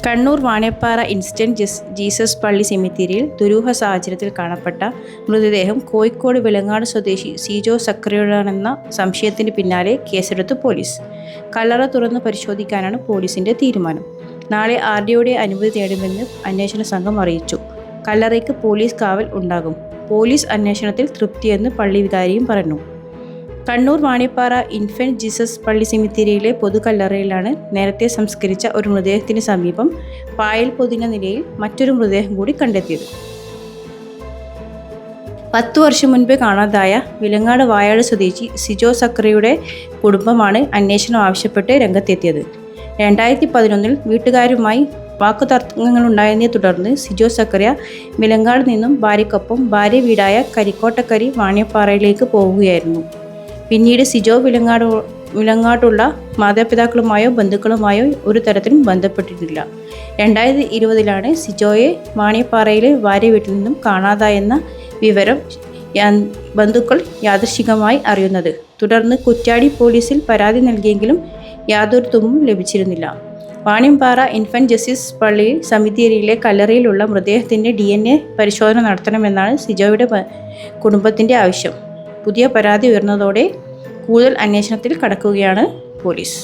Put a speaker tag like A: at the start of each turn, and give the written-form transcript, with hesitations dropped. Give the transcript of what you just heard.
A: Kannur Vaniyappara instant Jesus പള്ളി സെമിത്തേരിയിൽ ദുരൂഹ സാഹചര്യത്തിൽ കാണപ്പെട്ട മൃതദേഹം കോഴിക്കോട് വിലങ്ങാട് സ്വദേശി സിജോ സക്കറിയുടേതാണെന്ന സംശയത്തിന് പിന്നാലെ കേസെടുത്തു പോലീസ്. കല്ലറ തുറന്ന് പരിശോധിക്കാനാണ് പോലീസിന്റെ തീരുമാനം. നാളെ RDOയുടെ അനുമതി തേടുമെന്ന് അന്വേഷണ സംഘം അറിയിച്ചു. കല്ലറയ്ക്ക് പോലീസ് കാവൽ ഉണ്ടാകും. പോലീസ് അന്വേഷണത്തിൽ തൃപ്തിയെന്ന് പള്ളി വികാരിയും പറഞ്ഞു. കണ്ണൂർ വാണിയപ്പാറ ഇൻഫന്റ് ജീസസ് പള്ളി സെമിത്തേരിയിലെ പൊതുകല്ലറയിലാണ് നേരത്തെ സംസ്കരിച്ച ഒരു മൃതദേഹത്തിന് സമീപം പായൽ പൊതിഞ്ഞ നിലയിൽ മറ്റൊരു മൃതദേഹം കൂടി കണ്ടെത്തിയത്. 10 വർഷം മുൻപേ കാണാതായ വിലങ്ങാട് വായാട് സ്വദേശി സിജോ സക്കറിയുടെ കുടുംബമാണ് അന്വേഷണം ആവശ്യപ്പെട്ട് രംഗത്തെത്തിയത്. 2011 വീട്ടുകാരുമായി വാക്കുതർക്കങ്ങളുണ്ടായതിനെ തുടർന്ന് സിജോ സക്കറിയ വിലങ്ങാട് നിന്നും ഭാര്യയ്ക്കൊപ്പം ഭാര്യ വീടായ കരിക്കോട്ടക്കരി വാണിയപ്പാറയിലേക്ക് പോവുകയായിരുന്നു. പിന്നീട് സിജോ വിലങ്ങാട്ടുള്ള മാതാപിതാക്കളുമായോ ബന്ധുക്കളുമായോ ഒരു തരത്തിലും ബന്ധപ്പെട്ടിട്ടില്ല. 2020 സിജോയെ വാണിയപ്പാറയിലെ ഭാര്യ വീട്ടിൽ നിന്നും കാണാതായെന്ന വിവരം ബന്ധുക്കൾ യാദൃശ്ചികമായി അറിയുന്നത്. തുടർന്ന് കുറ്റ്യാടി പോലീസിൽ പരാതി നൽകിയെങ്കിലും യാതൊരു തുമ്പും ലഭിച്ചിരുന്നില്ല. വാണിയമ്പാറ ഇൻഫന്റ് ജീസസ് പള്ളി സെമിത്തേരിയിലെ കല്ലറയിലുള്ള മൃതദേഹത്തിന്റെ DNA പരിശോധന നടത്തണമെന്നാണ് സിജോയുടെ കുടുംബത്തിന്റെ ആവശ്യം. പുതിയ പരാതി ഉയർന്നതോടെ കൂടുതൽ അന്വേഷണത്തിൽ കടക്കുകയാണ് പോലീസ്.